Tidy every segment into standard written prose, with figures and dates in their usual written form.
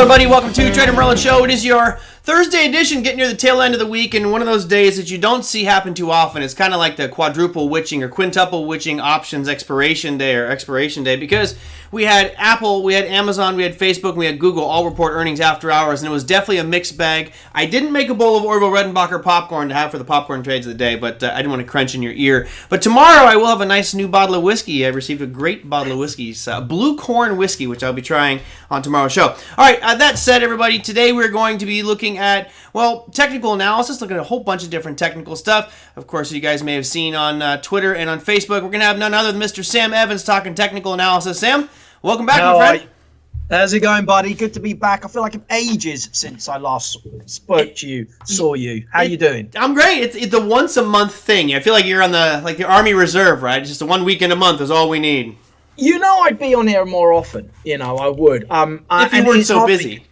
everybody. Welcome to TraderMerlin Show. It is your Thursday edition, getting near the tail end of the week, and one of those days that you don't see happen too often. It's kind of like the quadruple witching or quintuple witching options expiration day because we had Apple, we had Amazon, we had Facebook, and we had Google all report earnings after hours, and it was definitely a mixed bag. I didn't make a bowl of Orville Redenbacher popcorn to have for the popcorn trades of the day, but I didn't want to crunch in your ear. But tomorrow I will have a nice new bottle of whiskey. I received a great bottle of whiskey, Blue Corn Whiskey, which I'll be trying on tomorrow's show. All right, that said, everybody, today we're going to be looking at, well, technical analysis, looking at a whole bunch of different technical stuff. Of course, you guys may have seen on Twitter and on Facebook, we're going to have none other than Mr. Sam Evans talking technical analysis. Sam, welcome back, my friend. How's it going, buddy? Good to be back. I feel like ages since I last spoke to you, saw you. How you doing? I'm great. It's the once a month thing. I feel like you're on the Army Reserve, right? Just 1 weekend a month is all we need. You know, I'd be on here more often. You know, I would. If you weren't so busy.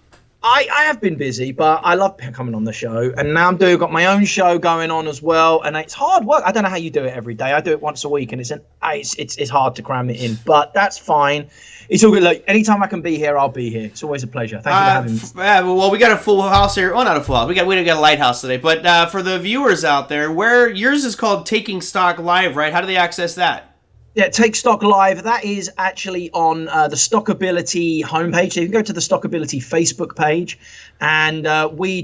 I have been busy, but I love coming on the show, and now got my own show going on as well, and it's hard work. I don't know how you do it every day. I do it once a week, and it's hard to cram it in, but that's fine. It's all good. Look, anytime I can be here, I'll be here. It's always a pleasure. Thank you for having me. Well, we got a full house here. Well, not a full house. We got a lighthouse today, but for the viewers out there, where yours is called Taking Stock Live, right? How do they access that? Yeah, Take Stock Live. That is actually on the Stockability homepage. So you can go to the Stockability Facebook page, and we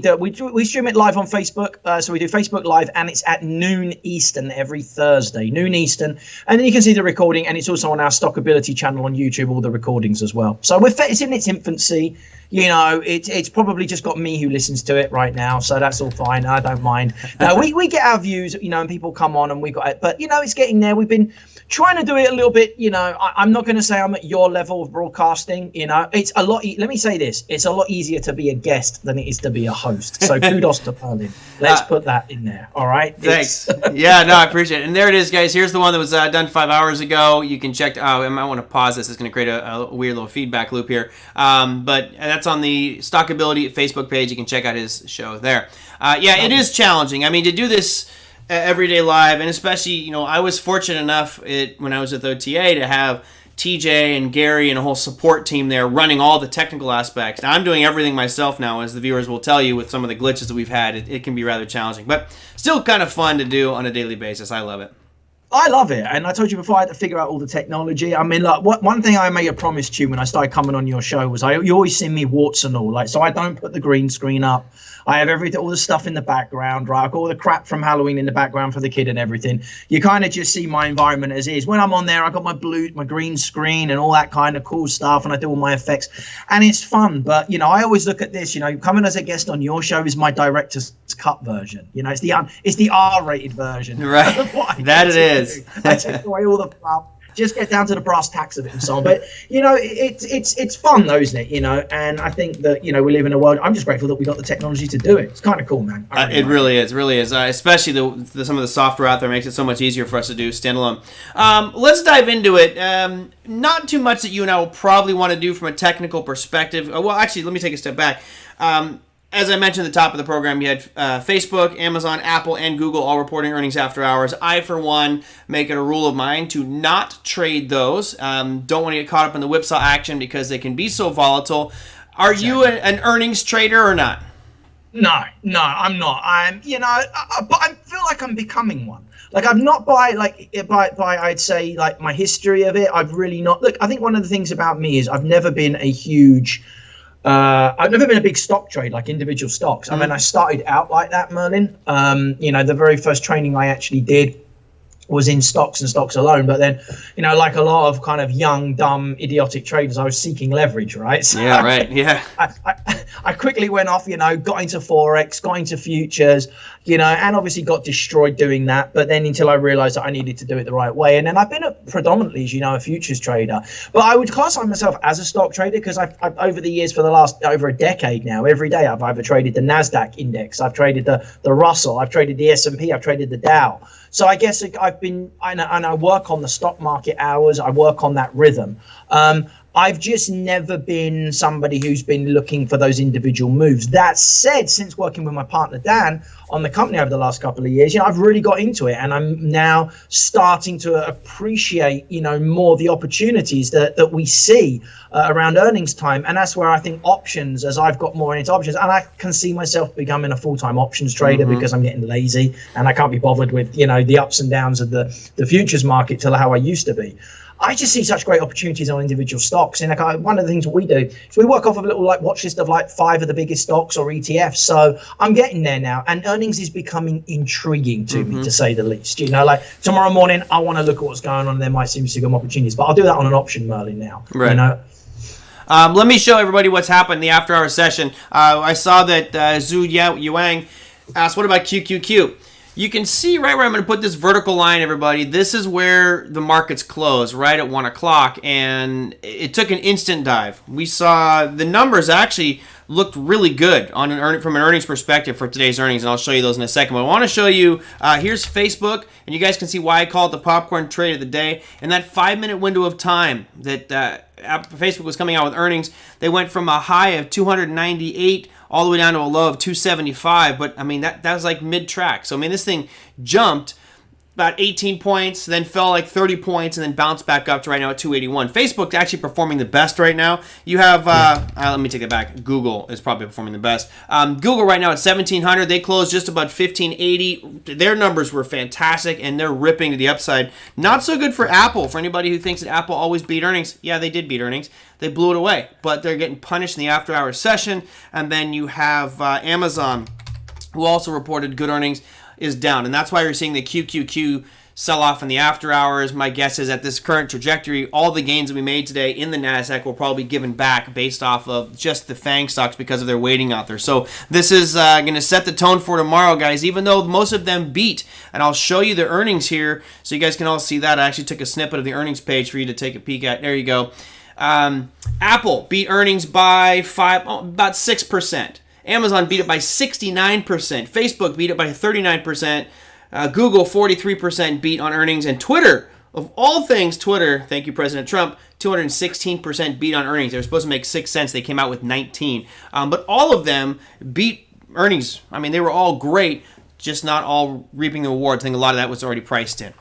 stream it live on Facebook. So we do Facebook Live, and it's at noon Eastern every Thursday, noon Eastern. And then you can see the recording, and it's also on our Stockability channel on YouTube, all the recordings as well. So it's in its infancy. You know, it's probably just got me who listens to it right now, so that's all fine. I don't mind. We get our views, you know, and people come on, and we got it. But, you know, it's getting there. We've been trying to do it a little bit, you know. I'm not going to say I'm at your level of broadcasting, you know. It's a lot, let me say this, it's a lot easier to be a guest than it is to be a host. So kudos to Merlin. Let's put that in there, all right? Thanks. Yeah, no, I appreciate it. And there it is, guys. Here's the one that was done 5 hours ago. You can check, I might want to pause this. It's going to create a weird little feedback loop here. But that's on the Stockability Facebook page. You can check out his show there. Yeah, it is challenging. I mean, to do this everyday live, and especially, you know, I was fortunate enough when I was with OTA to have TJ and Gary and a whole support team there running all the technical aspects. Now, I'm doing everything myself now, as the viewers will tell you, with some of the glitches that we've had. It can be rather challenging, but still kind of fun to do on a daily basis. I love it. I love it, and I told you before I had to figure out all the technology. I mean, like, one thing I made a promise to you when I started coming on your show was you always send me warts and all, like, so I don't put the green screen up. I have all the stuff in the background, right? I've got all the crap from Halloween in the background for the kid and everything. You kind of just see my environment as is. When I'm on there, I got my green screen and all that kind of cool stuff, and I do all my effects, and it's fun. But, you know, I always look at this, you know, coming as a guest on your show is my director's cut version. You know, it's the R-rated version. Right. That it is. I take away all the fluff. Just get down to the brass tacks of it and so on. But, you know, it's fun though, isn't it? You know, and I think that, you know, we live in a world, I'm just grateful that we got the technology to do it. It's kind of cool, man. It really is. Especially some of the software out there makes it so much easier for us to do standalone. Let's dive into it. Not too much that you and I will probably want to do from a technical perspective. Well, actually, let me take a step back. As I mentioned at the top of the program, you had Facebook, Amazon, Apple, and Google all reporting earnings after hours. I, for one, make it a rule of mine to not trade those. Don't want to get caught up in the whipsaw action because they can be so volatile. Are you an earnings trader or not? No, I'm not. But I feel like I'm becoming one. Like, I'm not by I'd say, like, my history of it. I've really not. Look, I think one of the things about me is I've never been a big stock trade, like individual stocks. I mean, I started out like that, Merlin. You know, the very first training I actually did was in stocks and stocks alone. But then, you know, like a lot of kind of young, dumb, idiotic traders, I was seeking leverage, right? So yeah, right. Yeah. I quickly went off, you know, got into Forex, got into futures, you know, and obviously got destroyed doing that. But then until I realized that I needed to do it the right way. And then I've been predominantly, as you know, a futures trader. But I would classify myself as a stock trader because I've over the years, for the last over a decade now, every day I've either traded the NASDAQ index, I've traded the Russell, I've traded the S&P, I've traded the Dow. So I guess I work on the stock market hours. I work on that rhythm. I've just never been somebody who's been looking for those individual moves. That said, since working with my partner, Dan, on the company over the last couple of years, I've really got into it, and I'm now starting to appreciate, more the opportunities that we see around earnings time. And that's where I think options, as I've got more into options, and I can see myself becoming a full-time options trader because I'm getting lazy and I can't be bothered with, the ups and downs of the futures market to how I used to be. I just see such great opportunities on individual stocks. And one of the things we do is we work off of a little watch list of 5 of the biggest stocks or ETFs. So I'm getting there now, and earnings is becoming intriguing to me, to say the least. Tomorrow morning, I want to look at what's going on. There might seem some opportunities, but I'll do that on an option, Merlin, now. Right. Let me show everybody what's happened in the after-hour session. I saw that Zhu Yuang asked, what about QQQ? You can see right where I'm going to put this vertical line, everybody. This is where the markets close, right at 1 o'clock, and it took an instant dive. We saw the numbers actually looked really good from an earnings perspective for today's earnings, and I'll show you those in a second. But I want to show you, here's Facebook, and you guys can see why I call it the popcorn trade of the day. In that 5-minute window of time that Facebook was coming out with earnings, they went from a high of 298 all the way down to a low of 275, but that was like mid-track. So this thing jumped about 18 points, then fell like 30 points, and then bounced back up to right now at 281. Facebook's actually performing the best right now. You have, let me take it back. Google is probably performing the best. Google right now at 1,700. They closed just about 1,580. Their numbers were fantastic, and they're ripping to the upside. Not so good for Apple. For anybody who thinks that Apple always beat earnings, yeah, they did beat earnings. They blew it away, but they're getting punished in the after-hour session. And then you have Amazon, who also reported good earnings, is down, and that's why you're seeing the QQQ sell off in the after hours. My guess is at this current trajectory, all the gains that we made today in the NASDAQ will probably be given back based off of just the FANG stocks because of their weighting out there. So this is going to set the tone for tomorrow, guys, even though most of them beat. And I'll show you the earnings here so you guys can all see that. I actually took a snippet of the earnings page for you to take a peek at. There you go. Apple beat earnings by about 6%. Amazon beat it by 69%. Facebook beat it by 39%. Google, 43% beat on earnings. And Twitter, of all things, Twitter, thank you, President Trump, 216% beat on earnings. They were supposed to make 6 cents. They came out with 19. But all of them beat earnings. They were all great, just not all reaping the rewards. I think a lot of that was already priced in.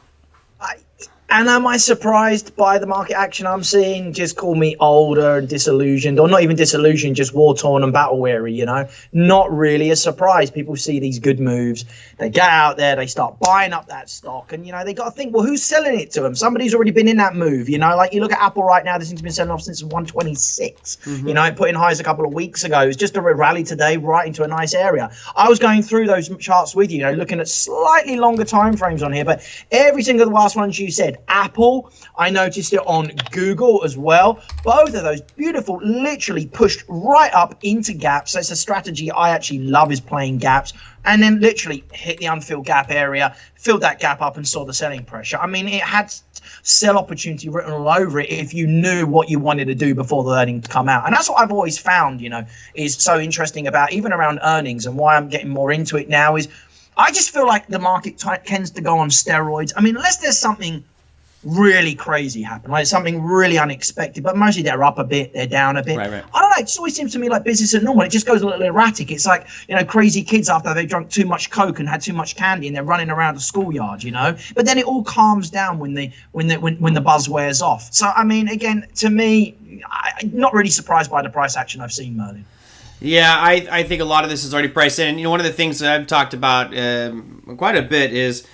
And am I surprised by the market action I'm seeing? Just call me older and disillusioned, or not even disillusioned, just war-torn and battle-weary, Not really a surprise. People see these good moves. They get out there, they start buying up that stock, and, they got to think, well, who's selling it to them? Somebody's already been in that move, Like you look at Apple right now, this thing's been selling off since 126. It put in highs a couple of weeks ago. It was just a rally today right into a nice area. I was going through those charts with you, looking at slightly longer time frames on here, but every single of the last ones you said, Apple, I noticed it on Google as well. Both of those beautiful, literally pushed right up into gaps. So it's a strategy I actually love, is playing gaps, and then literally hit the unfilled gap area, filled that gap up and saw the selling pressure. It had sell opportunity written all over it if you knew what you wanted to do before the earnings come out. And that's what I've always found, is so interesting about even around earnings, and why I'm getting more into it now is I just feel like the market tends to go on steroids. Unless there's something really crazy happen, like something really unexpected, but mostly they're up a bit, they're down a bit. Right. I don't know, it just always seems to me like business as normal. It just goes a little erratic. It's like, crazy kids after they've drunk too much Coke and had too much candy, and they're running around the schoolyard, but then it all calms down when the buzz wears off. So again, to me, I'm not really surprised by the price action I've seen, Merlin. Yeah, I think a lot of this is already priced in. And one of the things that I've talked about quite a bit is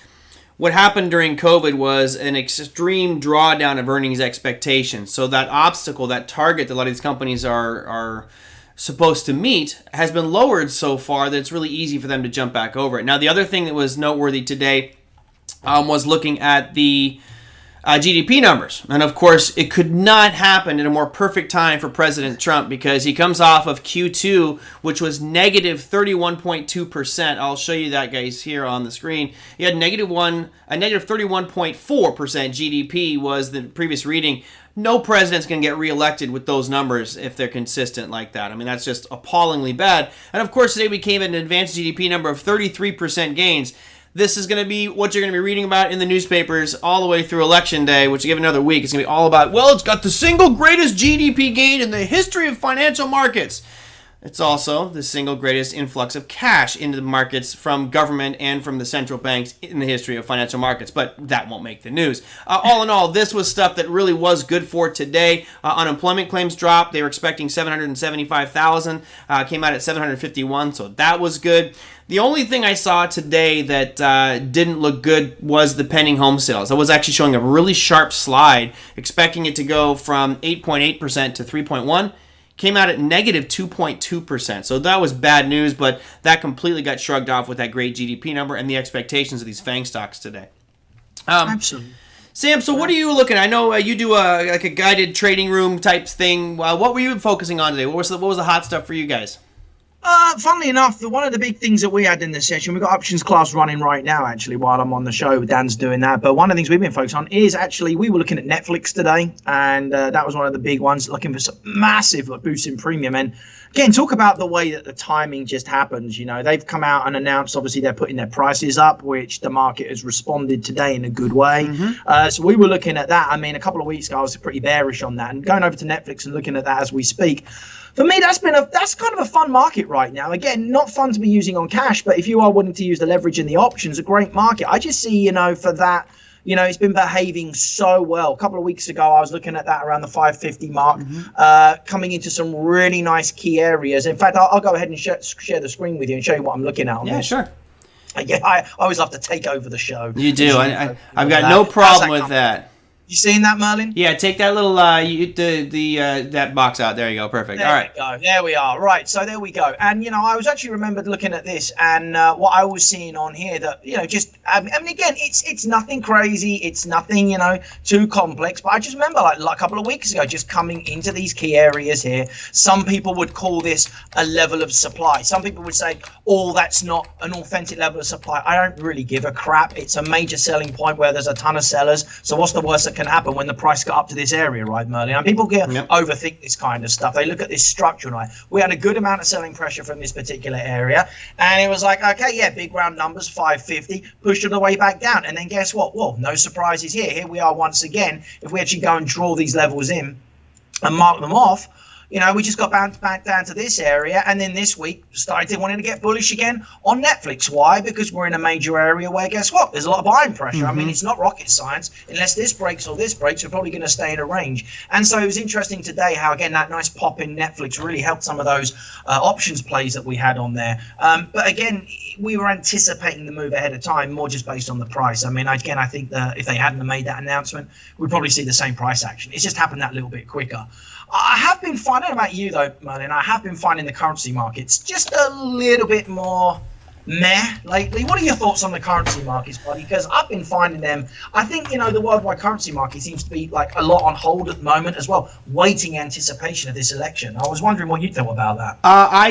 what happened during COVID was an extreme drawdown of earnings expectations. So that obstacle, that target that a lot of these companies are supposed to meet has been lowered so far that it's really easy for them to jump back over it. Now, the other thing that was noteworthy today was looking at the GDP numbers. And of course, it could not happen at a more perfect time for President Trump, because he comes off of Q2, which was negative 31.2%. I'll show you that, guys, here on the screen. He had negative 31.4% GDP was the previous reading. No president's going to get reelected with those numbers if they're consistent like that. That's just appallingly bad. And of course, today we came at an advanced GDP number of 33% gains. This is going to be what you're going to be reading about in the newspapers all the way through Election Day, which you give another week. It's going to be all about, well, it's got the single greatest GDP gain in the history of financial markets. It's also the single greatest influx of cash into the markets from government and from the central banks in the history of financial markets, but that won't make the news. All in all, this was stuff that really was good for today. Unemployment claims dropped. They were expecting 775,000, came out at 751, so that was good. The only thing I saw today that didn't look good was the pending home sales. I was actually showing a really sharp slide, expecting it to go from 8.8% to 3.1%. Came out at negative 2.2%. So that was bad news, but that completely got shrugged off with that great GDP number and the expectations of these FANG stocks today. Absolutely. Sam, so what are you looking at? I know you do a guided trading room type thing. What were you focusing on today? What was the hot stuff for you guys? Funnily enough, one of the big things that we had in this session, we've got options class running right now, actually, while I'm on the show. Dan's doing that. But one of the things we've been focused on is actually, we were looking at Netflix today, and that was one of the big ones, looking for some massive boost in premium. And again, talk about the way that the timing just happens. You know, they've come out and announced, obviously, they're putting their prices up, which the market has responded today in a good way. So we were looking at that. I mean, a couple of weeks ago, I was pretty bearish on that. And going over to Netflix and looking at that as we speak, for me, that's kind of a fun market right now. Again, not fun to be using on cash, but if you are willing to use the leverage and the options, a great market. I just see, for that, it's been behaving so well. A couple of weeks ago, I was looking at that around the 550 mark, coming into some really nice key areas. In fact, I'll go ahead and share the screen with you and show you what I'm looking at on this. Sure. Yeah, I always love to take over the show. You do. I've got no problem with that. You seeing that, Merlin? Yeah, take that little that box out. There you go. Perfect. All right. There we go. There we are. Right. So there we go. And I was actually remembered looking at this, and what I was seeing on here that just I mean again, it's nothing crazy. It's nothing too complex. But I just remember like a couple of weeks ago, just coming into these key areas here. Some people would call this a level of supply. Some people would say, "Oh, that's not an authentic level of supply." I don't really give a crap. It's a major selling point where there's a ton of sellers. So what's the worst that can happen when the price got up to this area, right, Merlin? And people overthink this kind of stuff. They look at this structure, right? We had a good amount of selling pressure from this particular area, and it was like, okay, yeah, big round numbers, 550, pushed it the way back down, and then guess what? Well, no surprises here. Here we are once again. If we actually go and draw these levels in and mark them off, we just got bounced back down to this area, and then this week started wanting to get bullish again on Netflix. Why? Because we're in a major area where, guess what? There's a lot of buying pressure. I mean, it's not rocket science. Unless this breaks or this breaks, we're probably going to stay in a range. And so it was interesting today how, again, that nice pop in Netflix really helped some of those options plays that we had on there. But again, we were anticipating the move ahead of time, more just based on the price. I mean, again, I think that if they hadn't made that announcement, we'd probably see the same price action. It's just happened that little bit quicker. I have been finding, about you though, Merlin, I have been finding the currency markets just a little bit more meh lately. What are your thoughts on the currency markets, buddy? Because I've been finding them, I think, the worldwide currency market seems to be like a lot on hold at the moment as well, waiting anticipation of this election. I was wondering what you thought about that.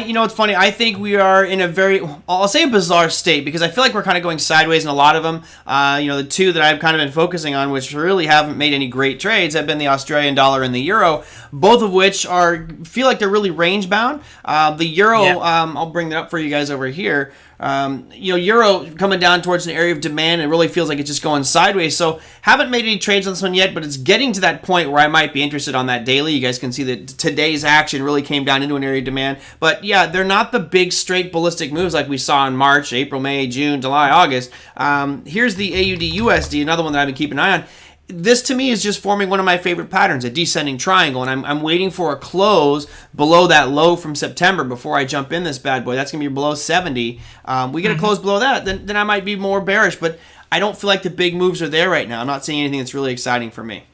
It's funny. I think we are in a very, I'll say a bizarre state, because I feel like we're kind of going sideways in a lot of them. The two that I've kind of been focusing on, which really haven't made any great trades, have been the Australian dollar and the euro, both of which feel like they're really range bound. The euro, I'll bring that up for you guys over here. Euro coming down towards an area of demand. It really feels like it's just going sideways. So haven't made any trades on this one yet, but it's getting to that point where I might be interested on that daily. You guys can see that today's action really came down into an area of demand. But yeah, they're not the big straight ballistic moves like we saw in March, April, May, June, July, August. Here's the AUD USD, another one that I've been keeping an eye on. This to me is just forming one of my favorite patterns, a descending triangle, and I'm waiting for a close below that low from September before I jump in this bad boy. That's going to be below 70. We get a close below that, then I might be more bearish, but I don't feel like the big moves are there right now. I'm not seeing anything that's really exciting for me.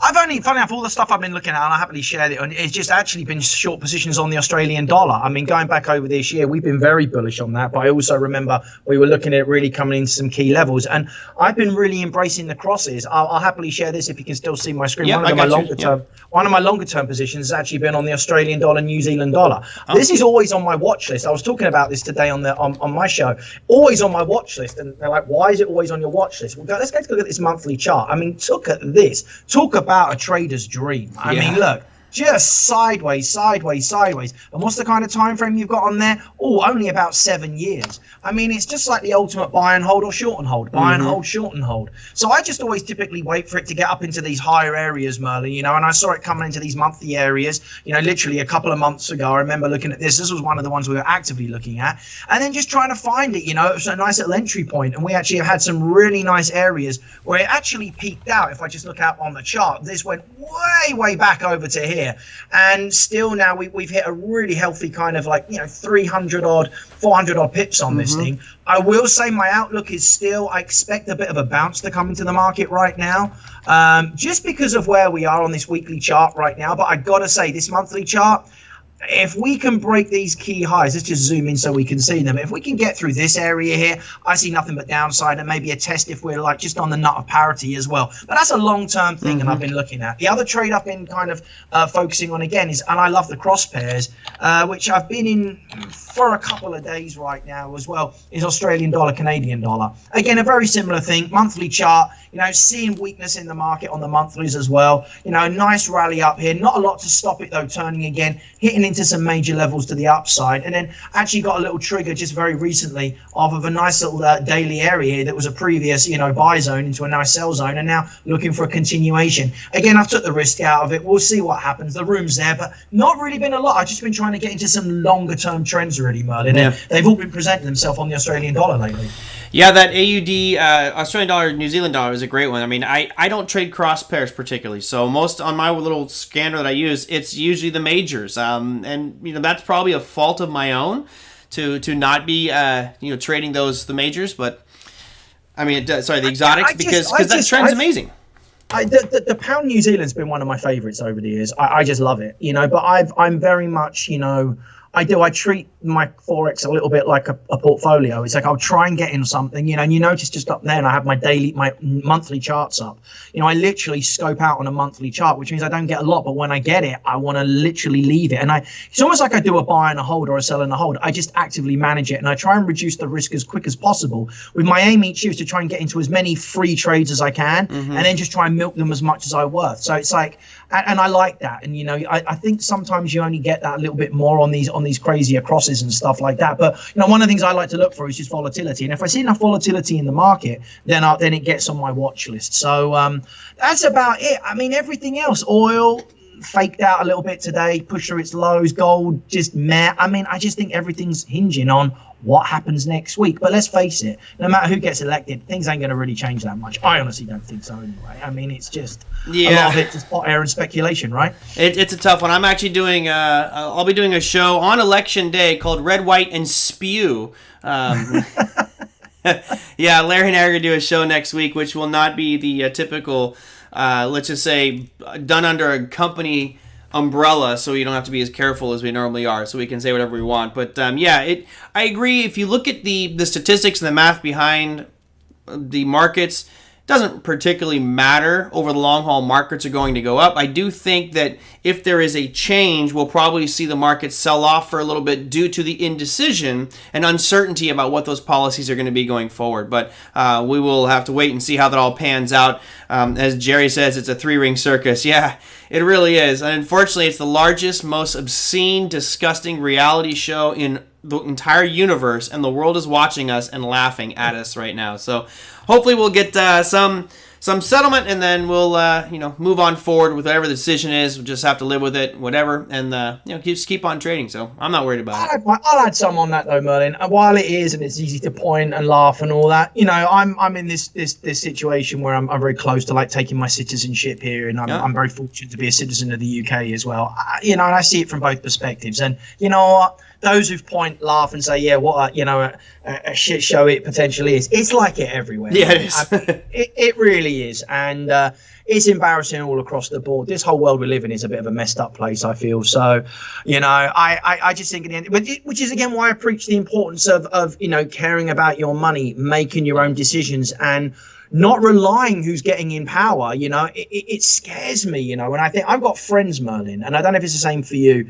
Funny enough, all the stuff I've been looking at, and I happily shared it, and it's just actually been short positions on the Australian dollar. I mean, going back over this year, we've been very bullish on that, but I also remember we were looking at it really coming into some key levels, and I've been really embracing the crosses. I'll happily share this if you can still see my screen. Yep, one of my longer term positions has actually been on the Australian dollar, New Zealand dollar. This is always on my watch list. I was talking about this today on my show. Always on my watch list, and they're like, "Why is it always on your watch list?" Well, let's look at this monthly chart. I mean, look at this. Talk about a trader's dream. I mean, look, just sideways, sideways, sideways. And what's the kind of time frame you've got on there? Oh, only about 7 years. I mean, it's just like the ultimate buy and hold or short and hold, buy and hold, short and hold. So I just always typically wait for it to get up into these higher areas, Merlin, you know, and I saw it coming into these monthly areas, you know, literally a couple of months ago. I remember looking at this. This was one of the ones we were actively looking at, and then just trying to find it, you know. It was a nice little entry point, and we actually have had some really nice areas where it actually peaked out. If I just look out on the chart, this went way back over to here, and still now we've hit a really healthy kind of like, you know, 300 odd, 400 odd pips on this thing. I will say my outlook is still, I expect a bit of a bounce to come into the market right now, just because of where we are on this weekly chart right now. But I gotta say, this monthly chart, if we can break these key highs, let's just zoom in so we can see them. If we can get through this area here, I see nothing but downside, and maybe a test if we're like just on the nut of parity as well. But that's a long-term thing, and I've been looking at. The other trade I've been kind of focusing on again is, and I love the cross pairs, which I've been in for a couple of days right now as well, is Australian dollar, Canadian dollar. Again, a very similar thing, monthly chart, you know, seeing weakness in the market on the monthlies as well. You know, a nice rally up here, not a lot to stop it though, turning again, hitting into some major levels to the upside, and then actually got a little trigger just very recently off of a nice little daily area here that was a previous, you know, buy zone into a nice sell zone, and now looking for a continuation. Again, I've took the risk out of it. We'll see what happens. The room's there, but not really been a lot. I've just been trying to get into some longer term trends really, Merlin. Yeah. They've all been presenting themselves on the Australian dollar lately. Yeah, that AUD, Australian dollar, New Zealand dollar is a great one. I mean, I don't trade cross pairs particularly. So most on my little scanner that I use, it's usually the majors. And, you know, that's probably a fault of my own to not be, you know, trading the majors. But, I mean, the exotics, because that trend's amazing. The pound New Zealand's been one of my favorites over the years. I just love it, you know, but I'm very much, you know, I treat my Forex a little bit like a portfolio. It's like I'll try and get in something, you know, and you notice just up there, and I have my monthly charts up. You know, I literally scope out on a monthly chart, which means I don't get a lot, but when I get it, I want to literally leave it. And it's almost like I do a buy and a hold or a sell and a hold. I just actively manage it, and I try and reduce the risk as quick as possible. With my aim each year is to try and get into as many free trades as I can, and then just try and milk them as much as I'm worth. So it's like, and I like that. And, you know, I think sometimes you only get that a little bit more on these crazier crosses and stuff like that. But, you know, one of the things I like to look for is just volatility. And if I see enough volatility in the market, then it gets on my watch list. So that's about it. I mean, everything else, oil faked out a little bit today, pushed through its lows, gold just meh. I mean, I just think everything's hinging on what happens next week. But let's face it, no matter who gets elected, things ain't going to really change that much. I honestly don't think so anyway. I mean, it's just a lot of it just hot air and speculation, right? It's a tough one. I'm actually doing I'll be doing a show on election day called Red, White, and Spew. Yeah, Larry and I are going to do a show next week, which will not be the typical, let's just say, done under a company umbrella, so you don't have to be as careful as we normally are, so we can say whatever we want. But I agree. If you look at the statistics and the math behind the markets, it doesn't particularly matter. Over the long haul, markets are going to go up. I do think that if there is a change, we'll probably see the market sell off for a little bit due to the indecision and uncertainty about what those policies are going to be going forward. But we will have to wait and see how that all pans out. As Jerry says, it's a three-ring circus. Yeah, it really is. And unfortunately, it's the largest, most obscene, disgusting reality show in the entire universe, and the world is watching us and laughing at us right now. So hopefully we'll get some settlement, and then we'll move on forward with whatever the decision is. We'll just have to live with it, whatever, and just keep on trading. So I'm not worried about it. I'll add some on that though, Merlin. And while it is, and it's easy to point and laugh and all that, you know, I'm in this situation where I'm very close to like taking my citizenship here, and I'm very fortunate to be a citizen of the UK as well. You know, and I see it from both perspectives. And you know what? Those who point, laugh, and say, "Yeah, what a shit show it potentially is." It's like it everywhere. Yeah, it is. It really is, and it's embarrassing all across the board. This whole world we live in is a bit of a messed up place, I feel. So, you know, I just think in the end, which is again why I preach the importance of you know, caring about your money, making your own decisions, and not relying who's getting in power. You know, it scares me. You know, and I think I've got friends, Merlin, and I don't know if it's the same for you.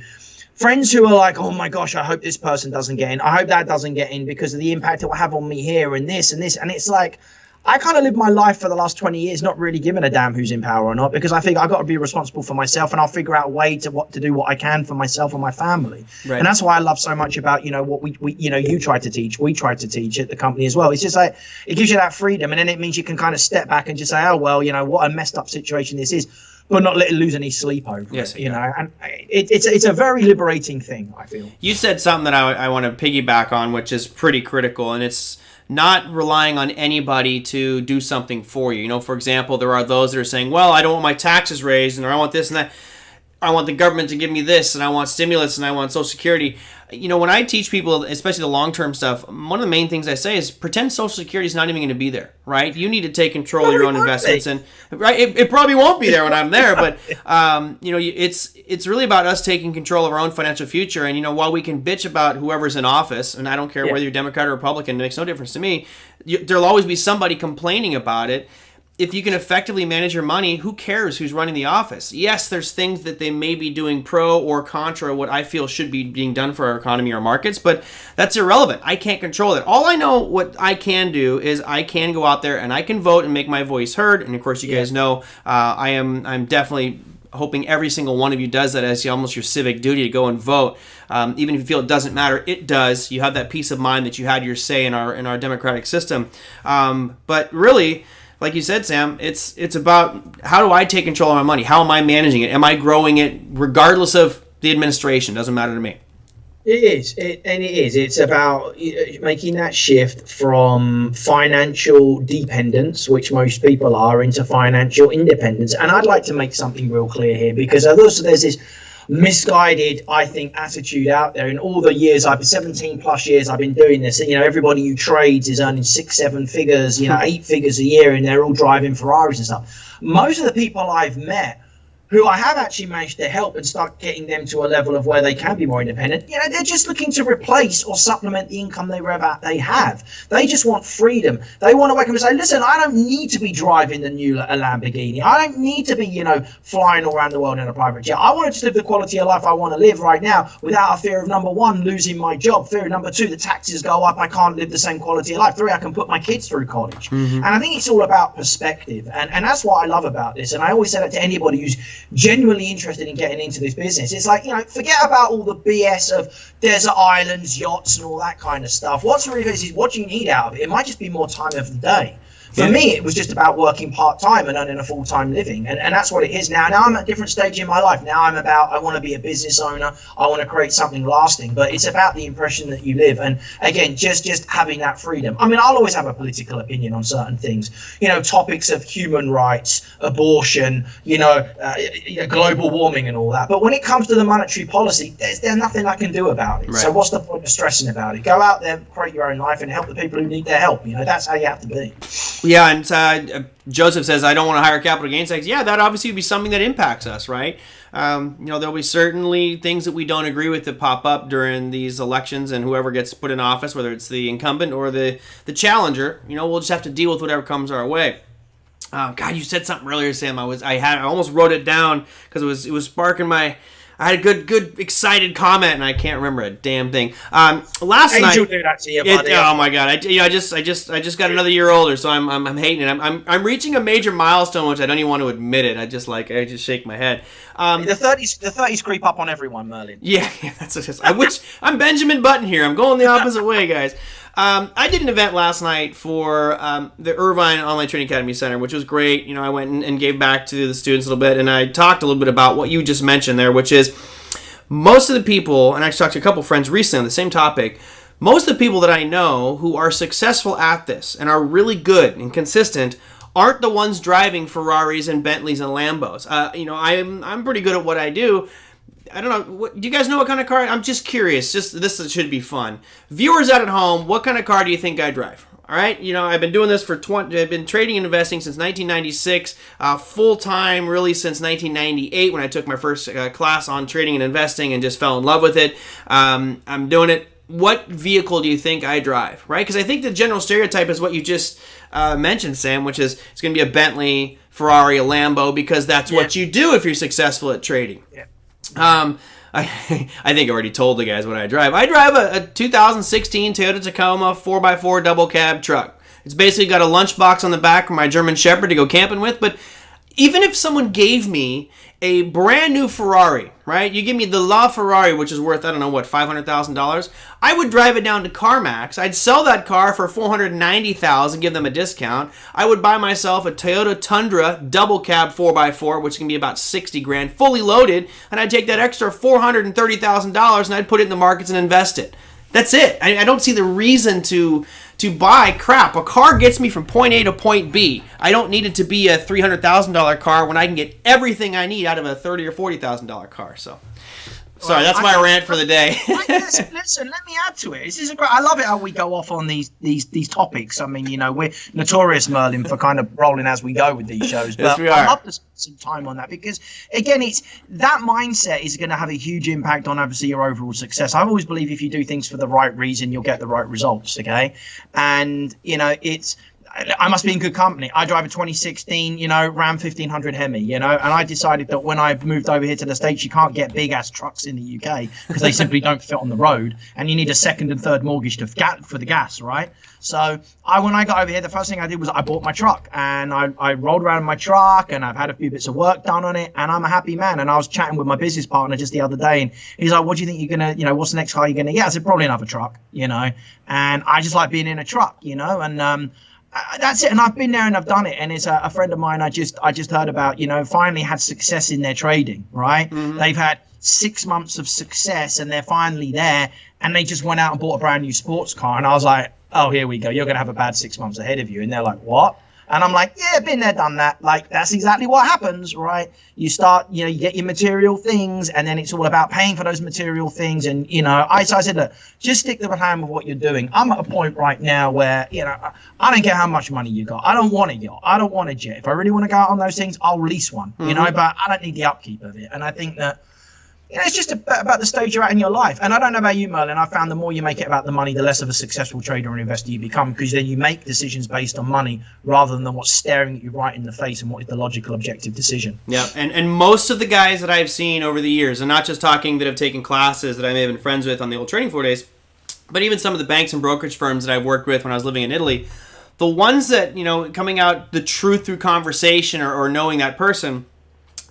Friends who are like, oh my gosh, I hope this person doesn't get in. I hope that doesn't get in because of the impact it will have on me here and this and this. And it's like, I kind of lived my life for the last 20 years not really giving a damn who's in power or not, because I think I've got to be responsible for myself, and I'll figure out a way to do what I can for myself and my family. Right. And that's why I love so much about, what we you try to teach, we try to teach at the company as well. It's just like, it gives you that freedom, and then it means you can kind of step back and just say, oh, well, what a messed up situation this is, but not let it lose any sleep over it, and it's a very liberating thing, I feel. You said something that I want to piggyback on, which is pretty critical, and it's not relying on anybody to do something for you. For example, there are those that are saying, well, I don't want my taxes raised, and I want this and that. I want the government to give me this, and I want stimulus, and I want Social Security. When I teach people, especially the long-term stuff, one of the main things I say is pretend Social Security is not even going to be there, right? You need to take control of your own investments, and right, it probably won't be there when I'm there, but it's really about us taking control of our own financial future. And while we can bitch about whoever's in office, and I don't care whether you're Democrat or Republican, it makes no difference to me. There'll always be somebody complaining about it. If you can effectively manage your money, who cares who's running the office? Yes, there's things that they may be doing pro or contra what I feel should be being done for our economy or markets, but that's irrelevant. I can't control it. All I know what I can do is I can go out there and I can vote and make my voice heard. And of course, you guys know I'm definitely hoping every single one of you does that as almost your civic duty to go and vote. Even if you feel it doesn't matter, it does. You have that peace of mind that you had your say in our democratic system. But really, like you said, Sam, it's about how do I take control of my money? How am I managing it? Am I growing it regardless of the administration? Doesn't matter to me. It is. It's about making that shift from financial dependence, which most people are, into financial independence. And I'd like to make something real clear here, because also there's this misguided, I think, attitude out there. In all the years, 17 plus years I've been doing this, everybody who trades is earning 6-7 figures, 8 figures a year, and they're all driving Ferraris and stuff. Most of the people I've met who I have actually managed to help and start getting them to a level of where they can be more independent, they're just looking to replace or supplement the income they have. They just want freedom. They want to wake up and say, listen, I don't need to be driving the new Lamborghini. I don't need to be, flying all around the world in a private jet. I want to just live the quality of life I want to live right now without a fear of, number one, losing my job. Fear of, number two, the taxes go up. I can't live the same quality of life. 3, I can put my kids through college. Mm-hmm. And I think it's all about perspective. And that's what I love about this. And I always say that to anybody who's genuinely interested in getting into this business. It's like, forget about all the BS of desert islands, yachts, and all that kind of stuff. What's really is what do you need out of it? It might just be more time of the day. For me, it was just about working part-time and earning a full-time living. And that's what it is now. Now I'm at a different stage in my life. Now I want to be a business owner. I want to create something lasting. But it's about the impression that you live. And again, just having that freedom. I mean, I'll always have a political opinion on certain things. Topics of human rights, abortion, global warming and all that. But when it comes to the monetary policy, there's nothing I can do about it. Right. So what's the point of stressing about it? Go out there, create your own life, and help the people who need their help. That's how you have to be. Yeah, and Joseph says, I don't want to hire capital gains tax. Yeah, that obviously would be something that impacts us, right? There'll be certainly things that we don't agree with that pop up during these elections, and whoever gets put in office, whether it's the incumbent or the challenger, we'll just have to deal with whatever comes our way. God, you said something earlier, Sam. I almost wrote it down because it was sparking my. I had a good excited comment, and I can't remember a damn thing. Last night, do that to you, buddy. Oh my God! I just got another year older, so I'm hating it. I'm reaching a major milestone, which I don't even want to admit it. I just shake my head. The 30s creep up on everyone, Merlin. Yeah, that's I wish I'm Benjamin Button here. I'm going the opposite way, guys. I did an event last night for the Irvine Online Trading Academy Center, which was great. I went and gave back to the students a little bit, and I talked a little bit about what you just mentioned there, which is most of the people, and I talked to a couple friends recently on the same topic, most of the people that I know who are successful at this and are really good and consistent aren't the ones driving Ferraris and Bentleys and Lambos. I'm pretty good at what I do. I don't know. Do you guys know what kind of car? I'm just curious. This should be fun. Viewers out at home, what kind of car do you think I drive? All right. I've been doing this I've been trading and investing since 1996, full time really since 1998 when I took my first class on trading and investing and just fell in love with it. I'm doing it. What vehicle do you think I drive? Right? Because I think the general stereotype is what you just mentioned, Sam, which is it's going to be a Bentley, Ferrari, a Lambo, because that's what you do if you're successful at trading. Yeah. I think I already told the guys what I drive. I drive a 2016 Toyota Tacoma 4x4 double cab truck. It's basically got a lunchbox on the back for my German Shepherd to go camping with. But even if someone gave me a brand new Ferrari, right? You give me the LaFerrari, which is worth, I don't know, what, $500,000? I would drive it down to CarMax. I'd sell that car for $490,000, give them a discount. I would buy myself a Toyota Tundra double cab 4x4, which can be about 60 grand, fully loaded, and I'd take that extra $430,000 and I'd put it in the markets and invest it. That's it. I don't see the reason to buy crap. A car gets me from point A to point B. I don't need it to be a $300,000 car when I can get everything I need out of a $30,000 or $40,000 car. So, sorry, that's my rant for the day. Listen, let me add to it. This is I love it how we go off on these topics. I mean, we're notorious, Merlin, for kind of rolling as we go with these shows. But yes, we are. I'd love to spend some time on that because, again, it's that mindset is going to have a huge impact on obviously your overall success. I always believe if you do things for the right reason, you'll get the right results. Okay, and I must be in good company. I drive a 2016, Ram 1500 Hemi, and I decided that when I moved over here to the States, you can't get big ass trucks in the UK because they simply don't fit on the road, and you need a second and third mortgage for the gas, right? So when I got over here, the first thing I did was I bought my truck, and I rolled around in my truck, and I've had a few bits of work done on it, and I'm a happy man. And I was chatting with my business partner just the other day, and he's like, "What do you think you're gonna, what's the next car you're gonna get?" I said, "Probably another truck, and I just like being in a truck, and that's it. And I've been there and I've done it. And it's a friend of mine I just heard about, finally had success in their trading, right? Mm-hmm. They've had 6 months of success and they're finally there. And they just went out and bought a brand new sports car. And I was like, oh, here we go. You're going to have a bad 6 months ahead of you. And they're like, what? And I'm like, yeah, been there, done that. Like, that's exactly what happens, right? You start, you get your material things, and then it's all about paying for those material things. And, I said, look, just stick to the plan with what you're doing. I'm at a point right now where, I don't care how much money you got. I don't want a yacht. I don't want a jet. If I really want to go out on those things, I'll lease one, but I don't need the upkeep of it. And I think that, it's just about the stage you're at in your life. And I don't know about you, Merlin. I found the more you make it about the money, the less of a successful trader and investor you become, because then you make decisions based on money rather than what's staring at you right in the face and what is the logical, objective decision. Yeah, and most of the guys that I've seen over the years, and not just talking that have taken classes that I may have been friends with on the old trading floor days, but even some of the banks and brokerage firms that I've worked with when I was living in Italy, the ones that, coming out the truth through conversation or knowing that person,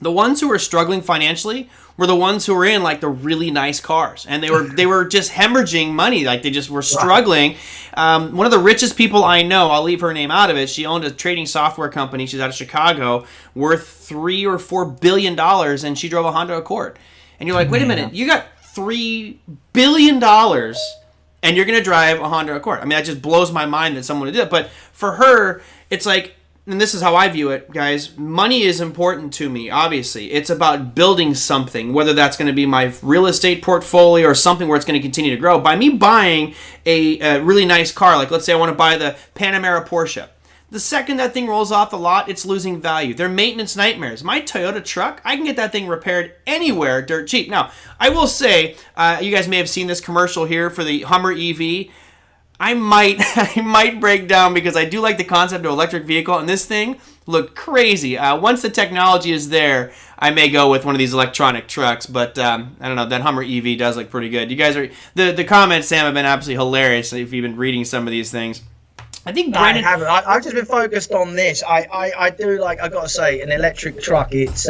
the ones who were struggling financially were the ones who were in like the really nice cars, and they were just hemorrhaging money, like they just were struggling. One of the richest people I know, I'll leave her name out of it. She owned a trading software company. She's out of Chicago, worth $3 or $4 billion, and she drove a Honda Accord. And you're like, wait a minute, you got $3 billion, and you're gonna drive a Honda Accord? I mean, that just blows my mind that someone would do it. But for her, it's like, and this is how I view it, guys, money is important to me, obviously. It's about building something, whether that's going to be my real estate portfolio or something where it's going to continue to grow. By me buying a really nice car, like let's say I want to buy the Panamera Porsche, the second that thing rolls off the lot, it's losing value. They're maintenance nightmares. My Toyota truck, I can get that thing repaired anywhere dirt cheap. Now, I will say, you guys may have seen this commercial here for the Hummer EV. I might break down because I do like the concept of electric vehicle, and this thing looked crazy. Once the technology is there, I may go with one of these electronic trucks, but I don't know, that Hummer EV does look pretty good. You guys are, the comments, Sam, have been absolutely hilarious if you've been reading some of these things. I think Brandon... I haven't. I've just been focused on this. I do like, I got to say, an electric truck, it's,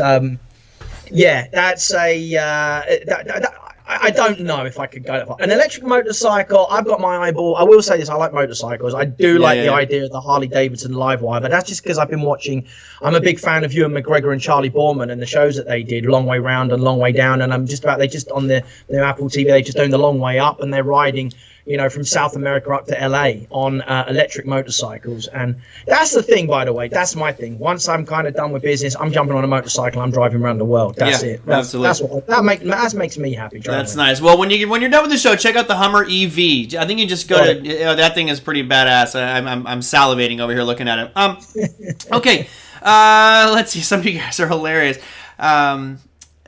that's a... I don't know if I could go that far. An electric motorcycle, I've got my eyeball. I will say this, I like motorcycles. I do like the idea of the Harley-Davidson Livewire, but that's just because I've been watching. I'm a big fan of Ewan McGregor and Charlie Borman and the shows that they did, Long Way Round and Long Way Down, and they just on their Apple TV, they just doing the Long Way Up, and they're riding, from South America up to LA on electric motorcycles. And that's the thing, by the way. That's my thing. Once I'm kind of done with business, I'm jumping on a motorcycle. I'm driving around the world. That's it. Absolutely. That makes me happy. That's nice. Well, when you're done with the show, check out the Hummer EV. I think you just go to that thing is pretty badass. I'm salivating over here looking at it. Okay. Let's see. Some of you guys are hilarious.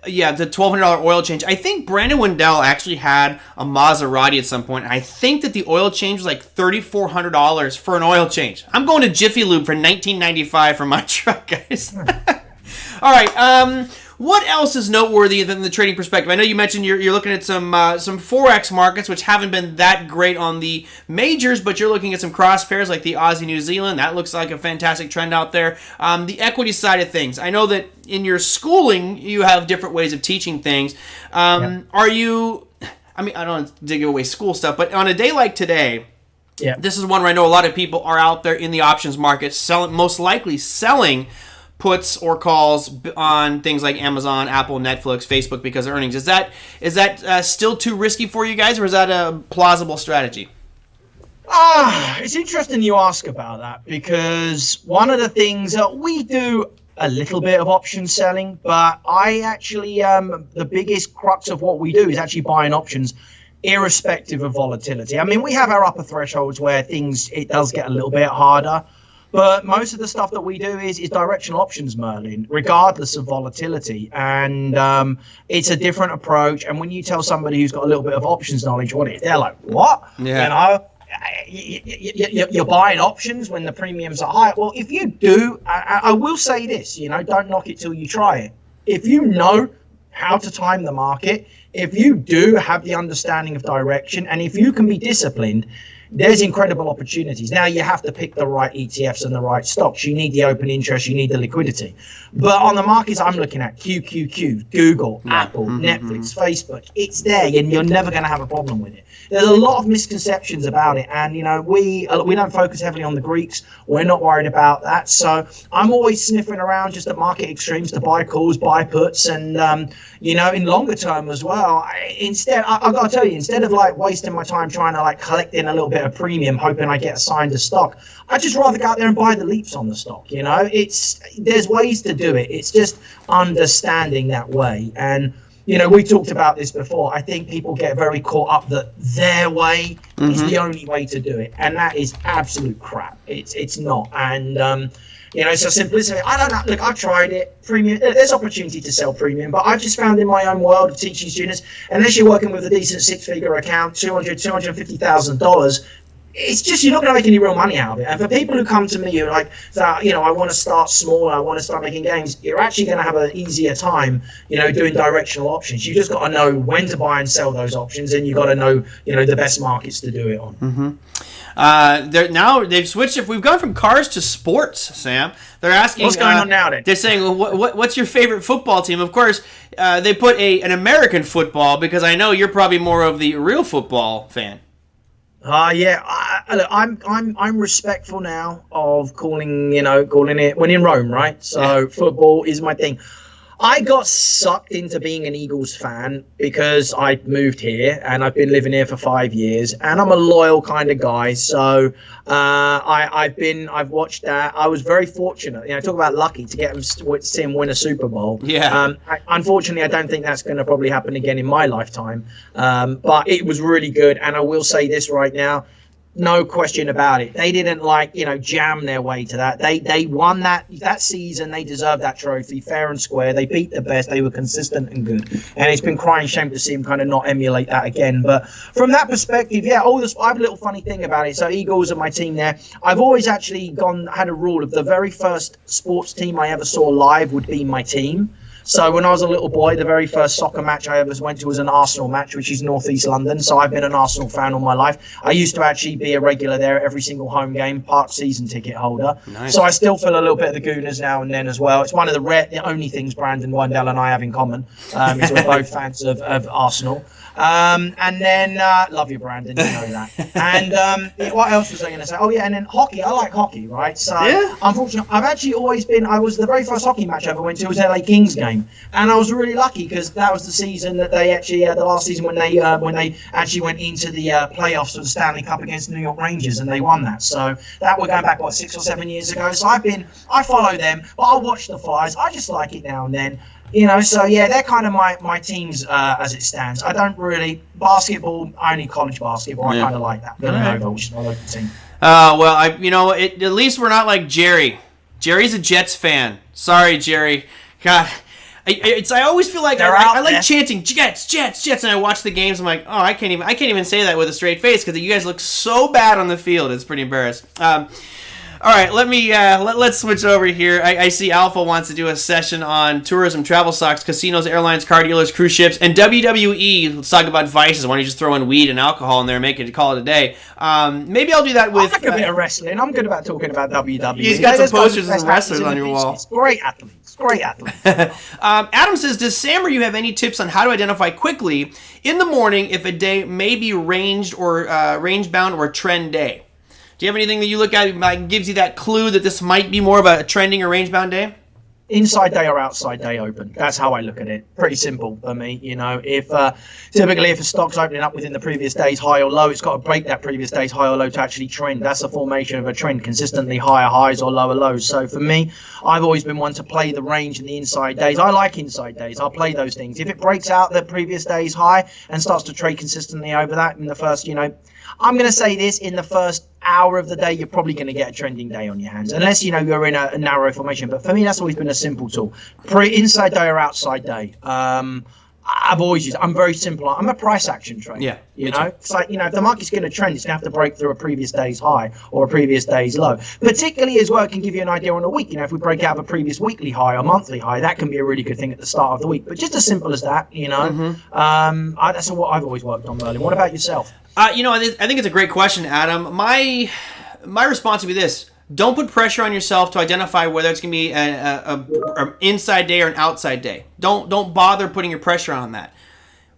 The $1,200 oil change. I think Brandon Wendell actually had a Maserati at some point. And I think that the oil change was like $3,400 for an oil change. I'm going to Jiffy Lube for $19.95 for my truck, guys. All right. What else is noteworthy than the trading perspective? I know you mentioned you're looking at some Forex markets, which haven't been that great on the majors, but you're looking at some cross pairs like the Aussie New Zealand. That looks like a fantastic trend out there. The equity side of things. I know that in your schooling you have different ways of teaching things. Are you? I mean, I don't want to give away school stuff, but on a day like today. Yeah. This is one where I know a lot of people are out there in the options market, most likely selling puts or calls on things like Amazon, Apple, Netflix, Facebook because of earnings. Is that still too risky for you guys, or is that a plausible strategy? It's interesting you ask about that, because one of the things that we do a little bit of option selling, but I actually the biggest crux of what we do is actually buying options irrespective of volatility. I mean, we have our upper thresholds where it does get a little bit harder. But most of the stuff that we do is directional options, Merlin, regardless of volatility. And it's a different approach. And when you tell somebody who's got a little bit of options knowledge, they're like, what? Yeah. You're buying options when the premiums are high. Well, if you do, I will say this, don't knock it till you try it. If you know how to time the market, if you do have the understanding of direction, and if you can be disciplined, there's incredible opportunities. Now you have to pick the right ETFs and the right stocks. You need the open interest, you need the liquidity. But on the markets I'm looking at, QQQ, Google, Apple, Netflix, Facebook, it's there, and you're never going to have a problem with it. There's a lot of misconceptions about it, and we don't focus heavily on the Greeks. We're not worried about that. So I'm always sniffing around just at market extremes to buy calls, buy puts, and in longer term as well. I've got to tell you, instead of like wasting my time trying to like collect in a little bit of premium, hoping I get assigned a stock, I'd just rather go out there and buy the leaps on the stock. There's ways to do it. It's just understanding that way. And we talked about this before. I think people get very caught up that their way is the only way to do it, and that is absolute crap. It's not. And so simplicity. I don't know. Look, I've tried it. Premium. There's opportunity to sell premium, but I've just found in my own world of teaching students, unless you're working with a decent six-figure account, $250,000. It's just, you're not going to make any real money out of it. And for people who come to me who are like, I want to start small, I want to start making gains, you're actually going to have an easier time, doing directional options. You just got to know when to buy and sell those options, and you got to know, the best markets to do it on. Now they've switched. If we've gone from cars to sports, Sam, they're asking what's going on now. Then they're saying, well, what's your favorite football team? Of course, they put an American football, because I know you're probably more of the real football fan. I'm respectful now of calling it when in Rome, right? So football is my thing. I got sucked into being an Eagles fan because I moved here and I've been living here for 5 years, and I'm a loyal kind of guy. So I've watched that. I was very fortunate. Talk about lucky to get him to see him win a Super Bowl. Yeah. Unfortunately, I don't think that's going to probably happen again in my lifetime. But it was really good, and I will say this right now. No question about it. They didn't jam their way to that. They won that season. They deserved that trophy, fair and square. They beat the best. They were consistent and good. And it's been crying shame to see them kind of not emulate that again. But from that perspective, I have a little funny thing about it. So Eagles are my team there. I've always actually had a rule of the very first sports team I ever saw live would be my team. So when I was a little boy, the very first soccer match I ever went to was an Arsenal match, which is North East London. So I've been an Arsenal fan all my life. I used to actually be a regular there every single home game, part season ticket holder. Nice. So I still feel a little bit of the Gooners now and then as well. It's one of the only things Brandon Wendell and I have in common is we're both fans of Arsenal. And then love you, Brandon, you know that. And what else was I going to say? Oh yeah, and then hockey. I like hockey, right? So unfortunately, I've actually always been. I was the very first hockey match I ever went to was LA Kings game, and I was really lucky because that was the season that they actually the last season when they actually went into the playoffs of the Stanley Cup against New York Rangers, and they won that. So that we're going back 6 or 7 years ago. So I follow them, but I'll watch the Flyers. I just like it now and then. So yeah, they're kind of my teams as it stands. I don't really basketball, only college basketball. I kind of like that. Villanova, which is my local team. Well, at least we're not like Jerry. Jerry's a Jets fan. Sorry, Jerry. God, I always feel like I like chanting Jets, Jets, Jets, and I watch the games. I'm like, oh, I can't even say that with a straight face because you guys look so bad on the field. It's pretty embarrassing. All right, let's switch over here. I see Alpha wants to do a session on tourism, travel stocks, casinos, airlines, car dealers, cruise ships, and WWE. Let's talk about vices. Why don't you just throw in weed and alcohol in there and make it call it a day? Maybe I'll do that with. I like a bit of wrestling. I'm good about talking about WWE. He's got some posters of wrestlers on your wall. Great athletes. Adam says, does Sam or you have any tips on how to identify quickly in the morning if a day may be range bound or a trend day? Do you have anything that you look at that gives you that clue that this might be more of a trending or range-bound day? Inside day or outside day open. That's how I look at it. Pretty simple for me. If typically if a stock's opening up within the previous day's high or low, it's got to break that previous day's high or low to actually trend. That's a formation of a trend, consistently higher highs or lower lows. So for me, I've always been one to play the range and the inside days. I like inside days. I'll play those things. If it breaks out the previous day's high and starts to trade consistently over that in the first, I'm going to say this, in the first hour of the day, you're probably going to get a trending day on your hands, unless, you're in a narrow formation. But for me, that's always been a simple tool. Inside day or outside day. I'm very simple. I'm a price action trader. Yeah. It's like, if the market's going to trend, it's going to have to break through a previous day's high or a previous day's low. Particularly as well, it can give you an idea on a week. If we break out of a previous weekly high or monthly high, that can be a really good thing at the start of the week. But just as simple as that, that's what I've always worked on, Merlin. What about yourself? I think it's a great question, Adam. My response would be this. Don't put pressure on yourself to identify whether it's going to be an inside day or an outside day. Don't bother putting your pressure on that.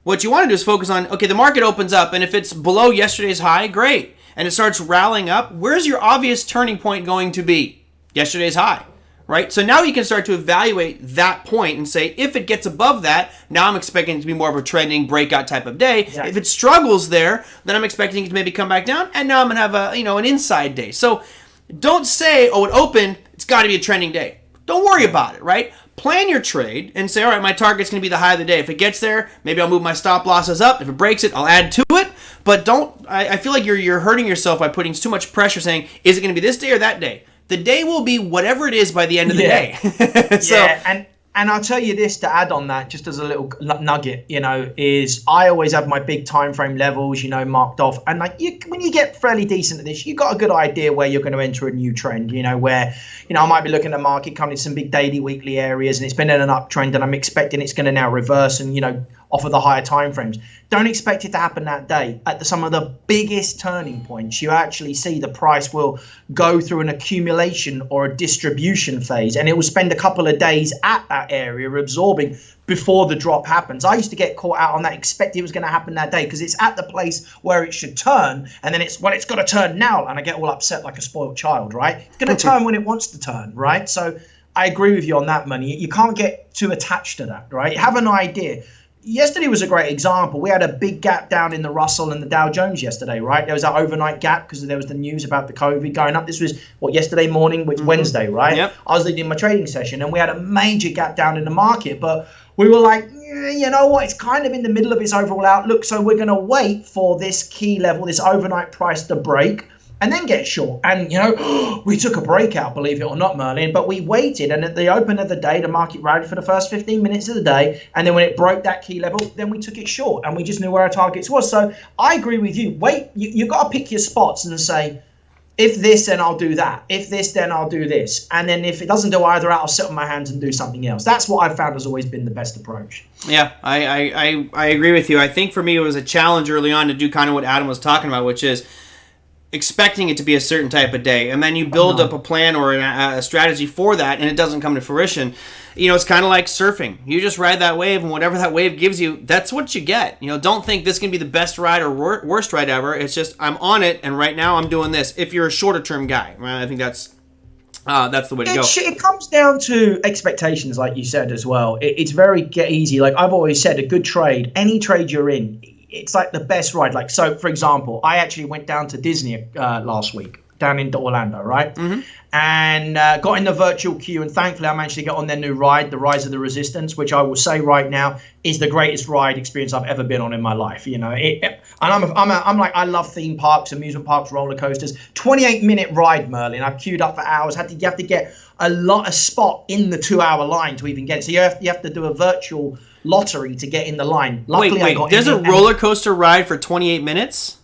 What you want to do is focus on, okay, the market opens up, and if it's below yesterday's high, great. And it starts rallying up, where's your obvious turning point going to be? Yesterday's high, right? So now you can start to evaluate that point and say, if it gets above that, now I'm expecting it to be more of a trending breakout type of day. Exactly. If it struggles there, then I'm expecting it to maybe come back down, and now I'm going to have an inside day. So don't say, it opened, it's got to be a trending day. Don't worry about it, right? Plan your trade and say, all right, my target's going to be the high of the day. If it gets there, maybe I'll move my stop losses up. If it breaks it, I'll add to it. But I feel like you're hurting yourself by putting too much pressure saying, is it going to be this day or that day? The day will be whatever it is by the end of the day. And I'll tell you this to add on that, just as a little nugget, is I always have my big time frame levels, marked off. And when you get fairly decent at this, you got a good idea where you're going to enter a new trend, where, I might be looking at the market coming to some big daily, weekly areas, and it's been in an uptrend, and I'm expecting it's going to now reverse and, offer the higher time frames. Don't expect it to happen that day. At some of the biggest turning points, you actually see the price will go through an accumulation or a distribution phase, and it will spend a couple of days at that area absorbing before the drop happens. I used to get caught out on that, expect it was going to happen that day because it's at the place where it should turn, and then it's got to turn now, and I get all upset like a spoiled child, right? It's going to turn when it wants to turn, right? So I agree with you on that, Money. You can't get too attached to that, right? Have an idea. Yesterday was a great example. We had a big gap down in the Russell and the Dow Jones yesterday, right? There was that overnight gap because there was the news about the COVID going up. This was, yesterday morning, which Wednesday, right? Yep. I was leading my trading session, and we had a major gap down in the market. But we were like, you know what? It's kind of in the middle of its overall outlook. So we're going to wait for this key level, this overnight price to break, and then get short. And, we took a breakout, believe it or not, Merlin, but we waited. And at the open of the day, the market rallied for the first 15 minutes of the day. And then when it broke that key level, then we took it short, and we just knew where our targets was. So I agree with you. Wait, you've got to pick your spots and say, if this, then I'll do that. If this, then I'll do this. And then if it doesn't do either out, I'll sit on my hands and do something else. That's what I've found has always been the best approach. Yeah, I agree with you. I think for me, it was a challenge early on to do kind of what Adam was talking about, which is expecting it to be a certain type of day, and then you build up a plan or a strategy for that, and it doesn't come to fruition. It's kind of like surfing. You just ride that wave, and whatever that wave gives you, that's what you get. Don't think this can be the best ride or worst ride ever. It's just, I'm on it, and right now I'm doing this. If you're a shorter term guy, I think that's the way to go. It comes down to expectations, like you said as well. It's very easy. Like I've always said, a good trade, any trade you're in, it's like the best ride. Like, so for example, I actually went down to Disney last week, down into Orlando, right? Mm-hmm. And got in the virtual queue, and thankfully I managed to get on their new ride, the Rise of the Resistance, which I will say right now is the greatest ride experience I've ever been on in my life. And I love theme parks, amusement parks, roller coasters. 28-minute ride, Merlin. I've queued up for hours. You have to get a lot of spot in the 2-hour line to even get it. So you have to do a virtual lottery to get in the line. Luckily, wait, there's a roller coaster ride for 28 minutes?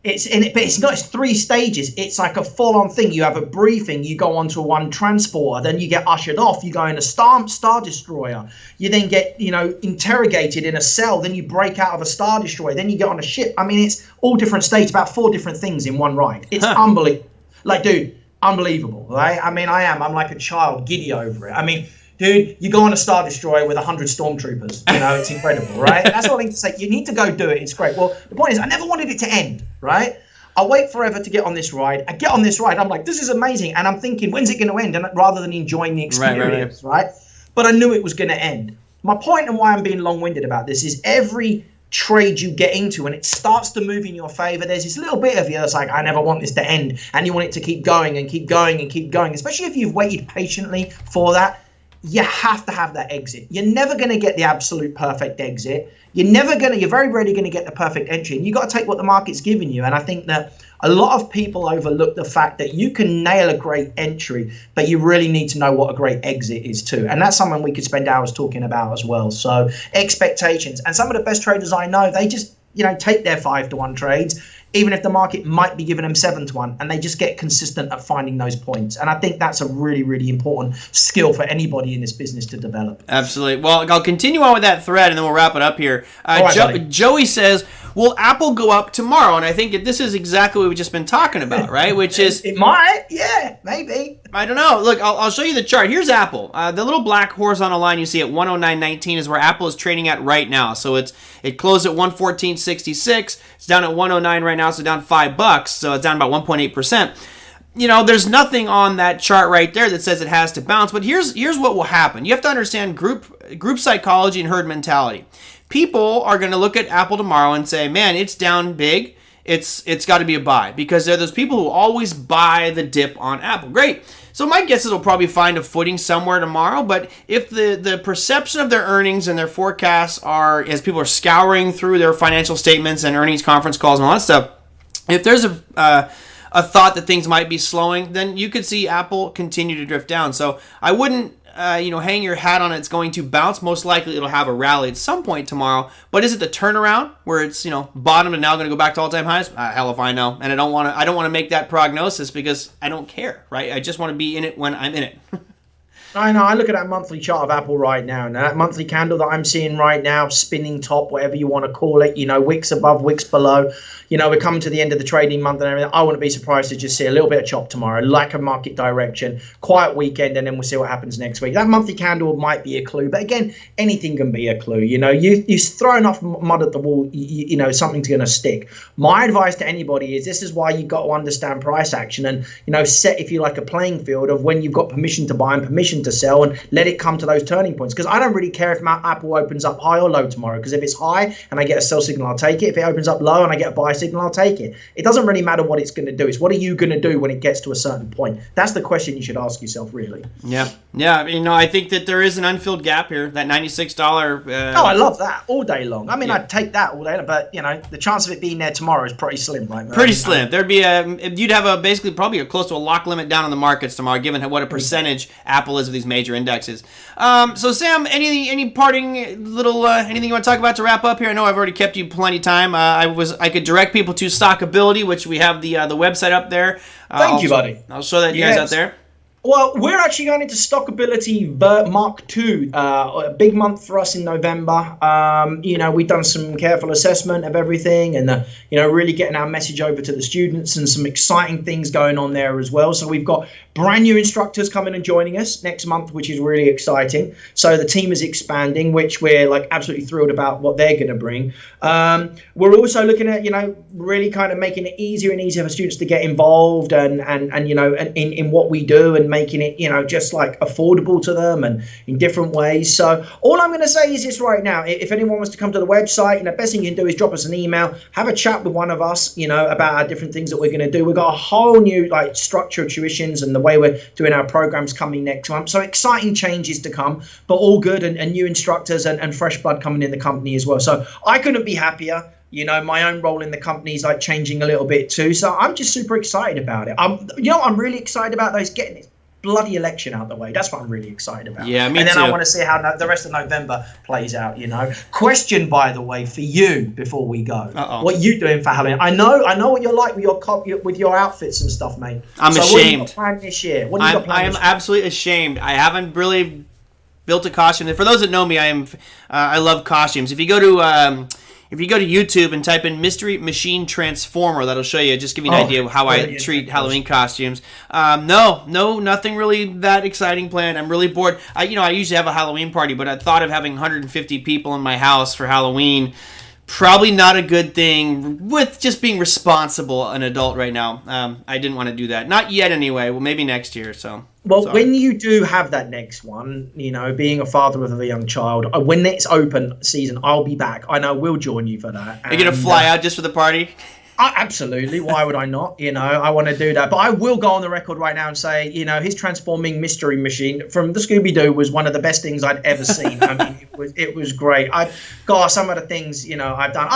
But it's not. It's 3 stages. It's like a full-on thing. You have a briefing. You go onto one transporter. Then you get ushered off. You go in a star destroyer. You then get interrogated in a cell. Then you break out of a star destroyer. Then you get on a ship. I mean, it's all different stages. About 4 different things in one ride. It's unbelievable. Like, dude, unbelievable, right? I mean, I'm like a child, giddy over it. I mean, dude, you go on a Star Destroyer with 100 stormtroopers. It's incredible, right? That's all I need to say. You need to go do it. It's great. Well, the point is, I never wanted it to end, right? I wait forever to get on this ride. I get on this ride. I'm like, this is amazing. And I'm thinking, when's it going to end? And rather than enjoying the experience, right? But I knew it was going to end. My point and why I'm being long-winded about this is every trade you get into and it starts to move in your favor, there's this little bit of you that's like, I never want this to end, and you want it to keep going and keep going and keep going, especially if you've waited patiently for that. You have to have that exit. You're never going to get the absolute perfect exit. You're very rarely going to get the perfect entry, and you got to take what the market's giving you. And I think that a lot of people overlook the fact that you can nail a great entry, but you really need to know what a great exit is too. And that's something we could spend hours talking about as well. So expectations. And some of the best traders I know, they just, take their 5-to-1 trades, even if the market might be giving them 7-to-1, and they just get consistent at finding those points. And I think that's a really, really important skill for anybody in this business to develop. Absolutely. Well, I'll continue on with that thread, and then we'll wrap it up here. Right, Joey says, will Apple go up tomorrow? And I think that this is exactly what we've just been talking about, right? Which is... It might. Yeah, maybe. I don't know. Look, I'll show you the chart. Here's Apple. The little black horizontal line you see at 109.19 is where Apple is trading at right now. So it closed at 114.66. It's down at 109 right now, so down $5. So it's down about 1.8%. There's nothing on that chart right there that says it has to bounce. But here's what will happen. You have to understand group psychology and herd mentality. People are going to look at Apple tomorrow and say, man, it's down big. It's got to be a buy, because there are those people who always buy the dip on Apple. Great. So my guess is we'll probably find a footing somewhere tomorrow. But if the perception of their earnings and their forecasts are, as people are scouring through their financial statements and earnings conference calls and all that stuff, if there's a thought that things might be slowing, then you could see Apple continue to drift down. So I wouldn't hang your hat on it's going to bounce. Most likely it'll have a rally at some point tomorrow. But is it the turnaround where it's bottomed and now going to go back to all-time highs? Hell if I know. And I don't want to make that prognosis, because I don't care, right? I just want to be in it when I'm in it. I know. I look at that monthly chart of Apple right now, and that monthly candle that I'm seeing right now, spinning top, whatever you want to call it, wicks above, wicks below. We're coming to the end of the trading month and everything. I wouldn't be surprised to just see a little bit of chop tomorrow, lack of market direction, quiet weekend, and then we'll see what happens next week. That monthly candle might be a clue, but again, anything can be a clue. You throw enough mud at the wall, something's going to stick. My advice to anybody is, this is why you've got to understand price action and, set, if you like, a playing field of when you've got permission to buy and permission to sell, and let it come to those turning points. Because I don't really care if Apple opens up high or low tomorrow, because if it's high and I get a sell signal, I'll take it. If it opens up low and I get a buy signal, I'll take it. It doesn't really matter what it's going to do. It's what are you going to do when it gets to a certain point? That's the question you should ask yourself, really. Yeah. I think that there is an unfilled gap here. That $96. Oh, I love that all day long. I mean, I'd take that all day, but the chance of it being there tomorrow is pretty slim, right? Pretty slim. There'd be you'd have basically probably close to a lock limit down on the markets tomorrow, given what a percentage Apple is of these major indexes. So Sam, any parting little anything you want to talk about to wrap up here? I know I've already kept you plenty of time. I could direct people to Stockability, which we have the website up there. Thank you, buddy. I'll show that you guys out there. Well, we're actually going into Stockability Mark II, a big month for us in November. We've done some careful assessment of everything and, really getting our message over to the students, and some exciting things going on there as well. So we've got brand new instructors coming and joining us next month, which is really exciting. So the team is expanding, which we're absolutely thrilled about what they're going to bring. We're also looking at, really kind of making it easier and easier for students to get involved and in what we do, and making it, just affordable to them and in different ways. So all I'm going to say is this right now: if anyone wants to come to the website, best thing you can do is drop us an email, have a chat with one of us, about our different things that we're going to do. We've got a whole new structure of tuitions and the way we're doing our programs coming next month. So exciting changes to come, but all good, and new instructors and fresh blood coming in the company as well. So I couldn't be happier. My own role in the company is changing a little bit too. So I'm just super excited about it. I'm really excited about getting bloody election out the way. That's what I'm really excited about. Yeah, me And then too. I want to see how the rest of November plays out, you know. Question, by the way, for you before we go. What you doing for Halloween? I know what you're like with your outfits and stuff, mate. I'm ashamed. What have you got planned this year? What have you got planned I am this year? absolutely ashamed. I haven't really built a costume. And for those that know me, I love costumes. If you go to YouTube and type in Mystery Machine Transformer, that'll show you, just give you an idea of how I treat Halloween costumes. No, nothing really that exciting planned. I'm really bored. I usually have a Halloween party, but I thought of having 150 people in my house for Halloween. Probably not a good thing with just being responsible, an adult right now. I didn't want to do that. Not yet anyway. Well, maybe next year. So. Well, sorry. when you do have that next one, you know, being a father of a young child, when it's open season, I'll be back. I know we'll join you for that. Are you going to fly out just for the party? Absolutely. Why would I not? You know, I want to do that. But I will go on the record right now and say, you know, his transforming mystery machine from the Scooby-Doo was one of the best things I'd ever seen. I mean, it was great. Some of the things, you know, I've done.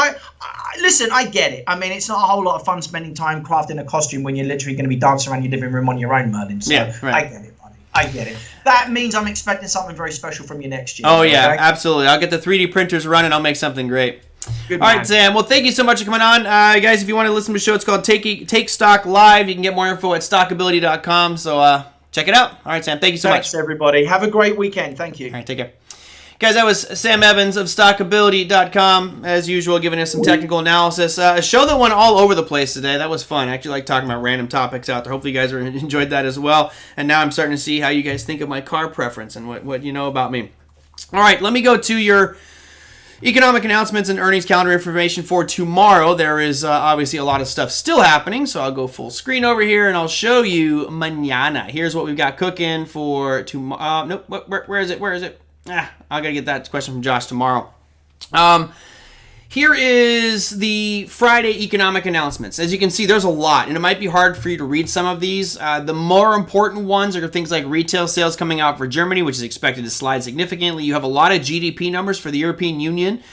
Listen, I get it. I mean, it's not a whole lot of fun spending time crafting a costume when you're literally going to be dancing around your living room on your own, Merlin. So yeah, right. I get it, buddy. I get it. That means I'm expecting something very special from you next year. Oh, yeah, okay? Absolutely. I'll get the 3D printers running. I'll make something great. Good All man. right, Sam. Well, thank you so much for coming on. Guys, if you want to listen to the show, it's called Take Stock Live. You can get more info at stockability.com. So check it out. All right, Sam. Thank you so much. Thanks, everybody. Have a great weekend. Thank you. All right, take care. Guys, that was Sam Evans of stockability.com, as usual, giving us some technical analysis. A show that went all over the place today. That was fun. I actually like talking about random topics out there. Hopefully you guys enjoyed that as well. And now I'm starting to see how you guys think of my car preference and what you know about me. All right, let me go to your economic announcements and earnings calendar information for tomorrow. There is obviously a lot of stuff still happening, so I'll go full screen over here and I'll show you mañana. Here's what we've got cooking for tomorrow. Nope, where is it? Where is it? I gotta get that question from Josh tomorrow. Here is the Friday economic announcements. As you can see, there's a lot, and it might be hard for you to read some of these. The more important ones are things like retail sales coming out for Germany, which is expected to slide significantly. You have a lot of GDP numbers for the European Union.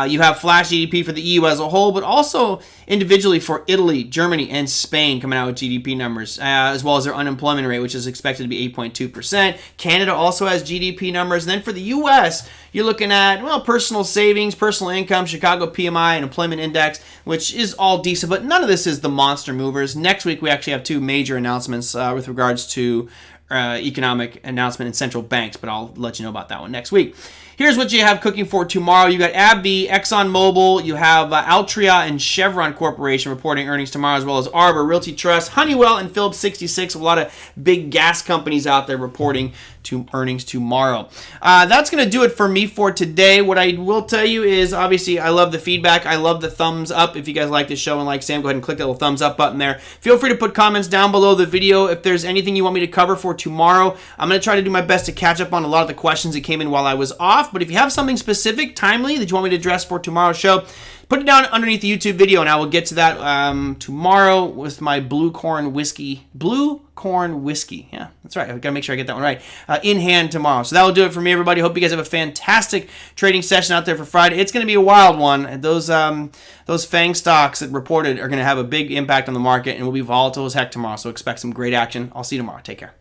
You have flash GDP for the EU as a whole, but also individually for Italy, Germany, and Spain coming out with GDP numbers, as well as their unemployment rate, which is expected to be 8.2%. Canada also has GDP numbers. And then for the U.S., you're looking at, personal savings, personal income, Chicago PMI, and employment index, which is all decent, but none of this is the monster movers. Next week, we actually have two major announcements with regards to economic announcement in central banks, but I'll let you know about that one next week. Here's what you have cooking for tomorrow. You got AbbVie, ExxonMobil, you have Altria and Chevron Corporation reporting earnings tomorrow, as well as Arbor, Realty Trust, Honeywell, and Phillips 66. A lot of big gas companies out there reporting to earnings tomorrow. That's going to do it for me for today. What I will tell you is, obviously, I love the feedback. I love the thumbs up. If you guys like this show and like Sam, go ahead and click that little thumbs up button there. Feel free to put comments down below the video if there's anything you want me to cover for tomorrow. I'm going to try to do my best to catch up on a lot of the questions that came in while I was off. But if you have something specific, timely, that you want me to address for tomorrow's show, put it down underneath the YouTube video, and I will get to that tomorrow with my blue corn whiskey. Yeah, that's right. I've got to make sure I get that one right. In hand tomorrow. So that will do it for me, everybody. Hope you guys have a fantastic trading session out there for Friday. It's going to be a wild one. Those FANG stocks that reported are going to have a big impact on the market and will be volatile as heck tomorrow. So expect some great action. I'll see you tomorrow. Take care.